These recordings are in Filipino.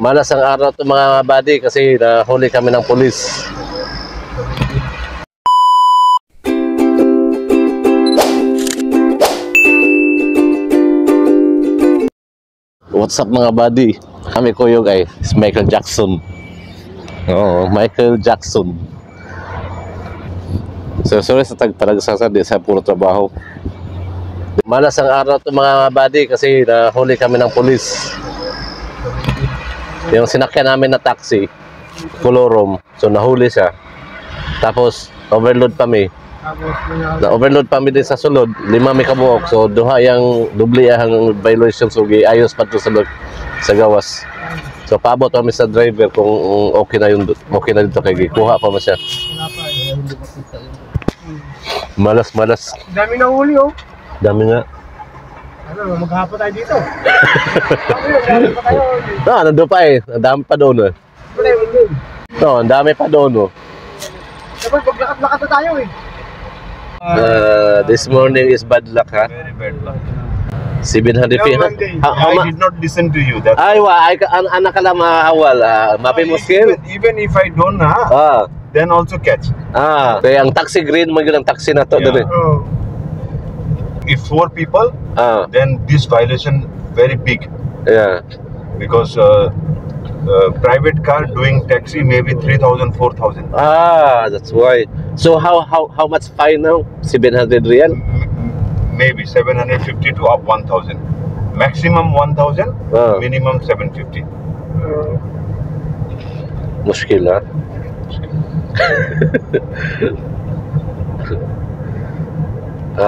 Malas ang araw to mga buddy kasi nahuli kami ng pulis. What's up mga buddy? Kami kuyog ay Michael Jackson. Oo, Michael Jackson. So sorry sa tagpalagsasad sa puro trabaho. Malas ang araw to mga buddy kasi nahuli kami ng pulis. Yung sinakyan namin na taxi, Colorum, so nahuli siya. Tapos overload kami. Na-overload kami din sa sulod, 5 may kabuok. So duha yang dubli ang violation, so ayos pa to sa gawas. So paabot kami sa driver kung okay na yun, okay na dito kay kuha pa mo siya. Malas. Dami na huli oh. Dami nga. Ano, maghapon tayo dito. Nandun pa eh. Ang dami pa doon eh. No, ang dami pa doon oh. Dapat maglakad-lakad na tayo eh. This morning is bad luck ha. Very bad luck. 700 feet. I did not listen to you. That's anak ka lang maawal. Mapi mo skill. Even if I don't then also catch. Kaya ang taxi green mo yun ang taxi na to. Yeah. If 4 people, then this violation very big. Yeah. Because private car doing taxi maybe 3,000, 4,000. That's why. So how much fine now? 700 real? Maybe 750 to up 1,000. Maximum 1,000. Minimum 750. Mushkil ha.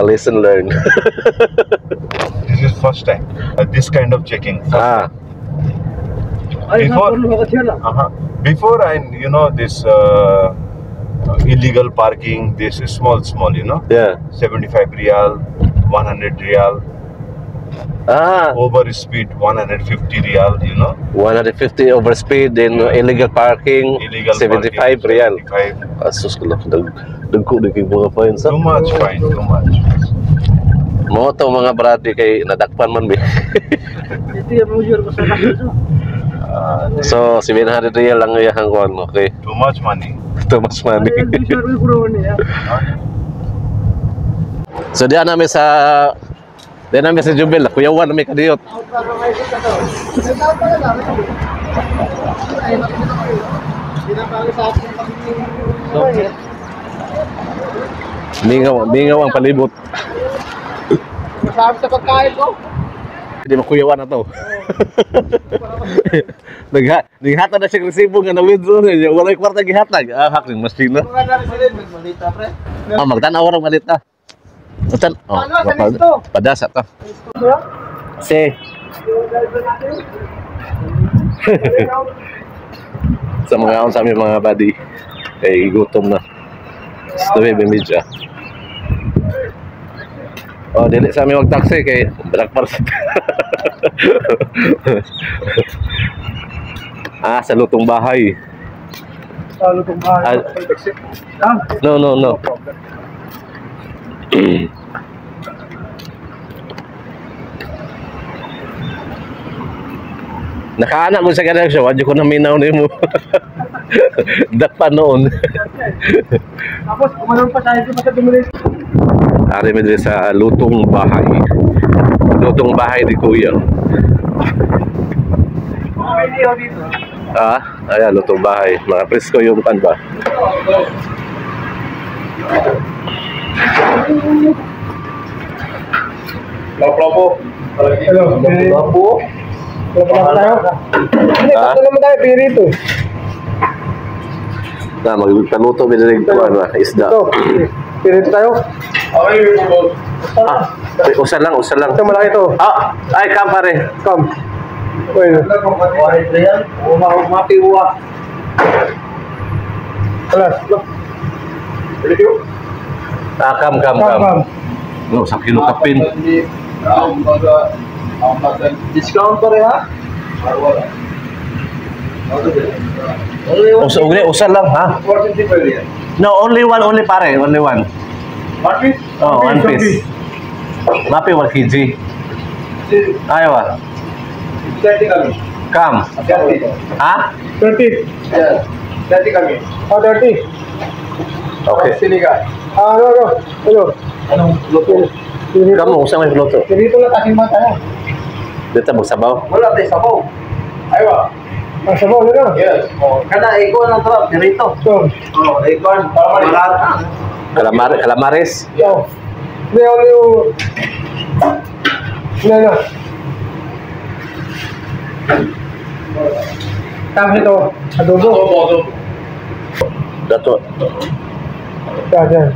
Listen, learn. This is first time. This kind of checking. Before I, this illegal parking. This is small, Yeah. 75 real, 100 real. Over speed 150 real, 150 over speed, then illegal parking, illegal 75 parking, real. 75. Asus ko lang, dagko mga points. Too much fine, too much. Mo to mga brady kay nadakpan man bi. Ito yung measure ko sa kaso. So 700 real lang yung kuan, okay. Too much money. Too much money. So diyan namin sa Jubel, kuyawan namin kadiyot. Mingaw ang palibot. Masabi sa pagkain ko. Hindi makuyawan na to. Naghatag na siya resibo nga na-withdraw niya. Wala'y kwarta gihatag. Hak rin, mas sino. Magtanaw ng malita. Padasa to. Sa mga sa aming mga buddy ay gutom na. Story bimidya. Dili sa aming mag-taxi kay Black Mars. Sa lutong bahay. Sa lutong bahay. No. Nakaanak mo sa ganang siya, wadyo ko na minaw na mo. Dakpa noon. Tapos, kumalong pa tayo sa dumulis. Ari mo din sa lutong bahay. Lutong bahay ni Kuya. Ayan, lutong bahay. Mga presko yung pan ba? Lopo. Lopo. Tayo. Ito naman tayo, pirito. Magtaluto, binilig ko isda. Pirito tayo. Usal lang. Ito malaki ito. Ay, kam pare. Kam. Uy. Mapiwa. Kam. No, sa kilo kapin. Discount pa rin ha? Usal lang ha? No, only pare, only one. One piece? One piece. Mapi 1 kg. Ayaw 30 kami. Come. Ha? 30. Yes. Dati kami. Oh, 30. Okay. Sinigang. Ano? Anong luto? Kamu, usang may luto. Dito lang kasing mata tayo. Dito magsabaw. Wala tayo sabaw. Aywa. Ang sabaw na. Yes. Oh, kana ikaw ang sarap dito. So, Oh, ikaw ang marat. Calamares. yo. Leo. Na. Tapos ito, adobo. Dato. Yan.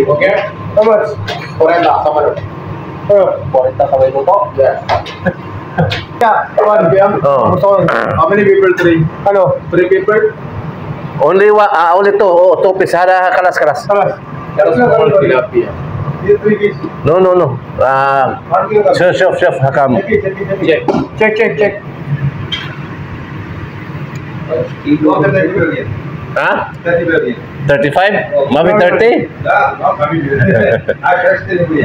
Okay? Tamas. 40 sama doon. 40 sa may luto. Yes. One PM. Oh. How many people? 3? Ano? 3 people? Only to. Oh, two piece. Hada kalas. Tamas. That's all tilapia. No. Chef, hakam. Check. Ha? 35? Mami 30?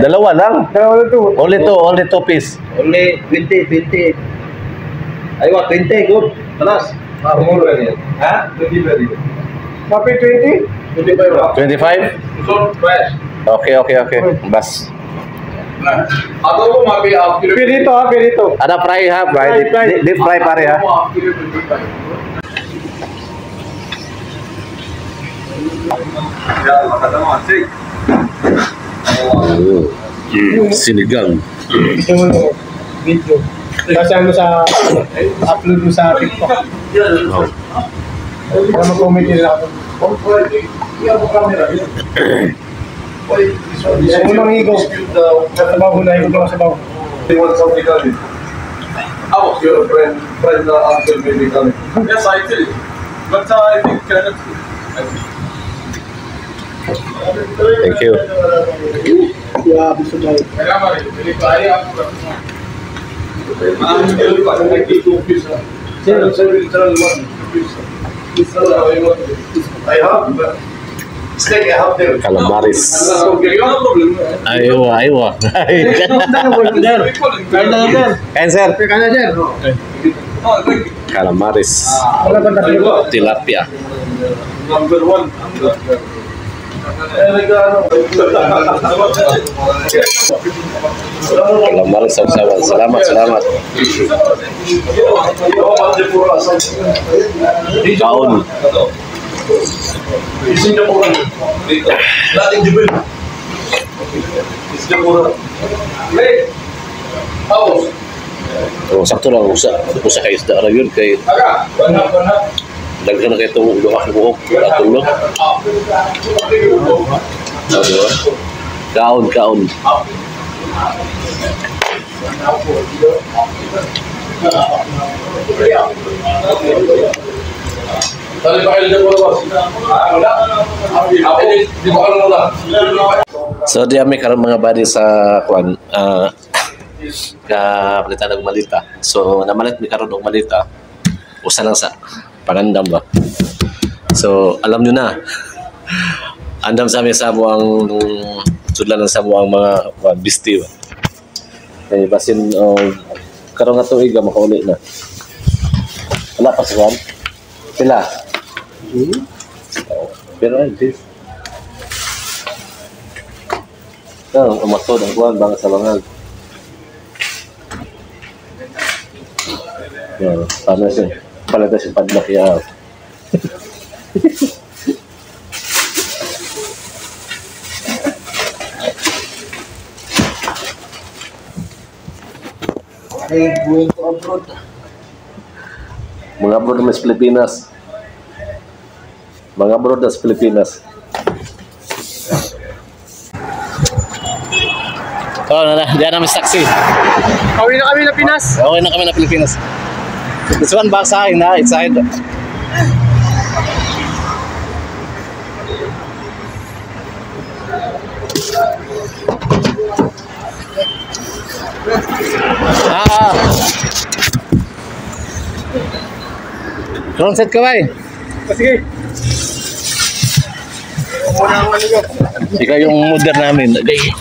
Dalawa lang. Only two piece. Only 20. Aywa, 20. Good. Talas. Ha? 20. Mapi 20? 25? So fresh. Okay. Bas. Adobo mapi half kilo. Pirito. Ada fry ha? Fry. Deep fry pare ha? Half kilo 25. Ya, makatama. Sige. Sinigang. Gusto mo no? Video. Kasi ano sa upload mo sa TikTok. Para mag-comment nila ako. Unang higo. Sabaw, unang higo lang sabaw. Your friend uncle may be coming. Yes, I did. But I think Thank you. Yeah, gusto tayo. Calamares. Aywa. Kain sir. Calamares. Tilapia. Number 1. Calamares sausawan. Salamat. Kaon. Singapore. Dating dibil. Singapore. Wait. House. Oh, sakto lang usa kay isda ra yun kay Aga. Bana. daghan na kay itong duha ka buhok atulog. Kaon. Tali pa kayo dyan po boss. Wala. Ako, di ba alam wala. So di kami karon mga body sa kwan palitan ng malita. So namalit mi karon og malita. Usa lang sa panandam ba. So alam niyo na. Andam sa amin sa buang sudlan ng sa buang mga bisti ba. Kay basin karon nga tuig makauli na. Wala pa sa kwan. Sila. Pero ay this. Umatod ang kuhan, banga sa langal. Yan, paano siya? Palata siya padlock ya. Ay, going to abroad. Mga abroad na sa Pilipinas. Mga abroad na sa Pilipinas. Oh, diyan namin saksi. Kawin na kami na Pinas. Okay na kami na Pilipinas. This one back sa akin ha, it's side. Front set ka ba eh? Sige. Ikaw yung modern namin. Okay.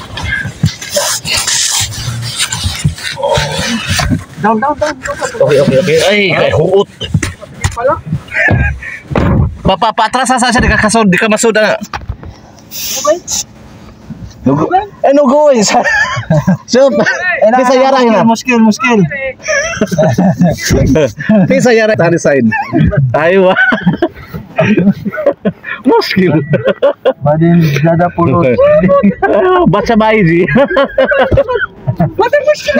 Down, down, down. Okay. Ay, kay huot. Patras sa siya, di ka kasod, di ka masod. Ano going? So, kisa yara na. Muskil. Kisa yara tani side. Aywa. Muskil. Badin dada pulot. Baca bayi ji. Badin muskil.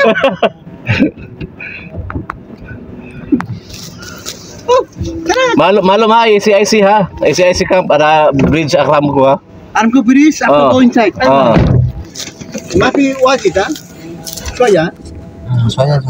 Malum ha, ICIC ha. ICIC camp ada bridge akram ko ha. Aram ko biris, Oh. go inside. Ah. Mapi wa kita. Kaya. Soalnya.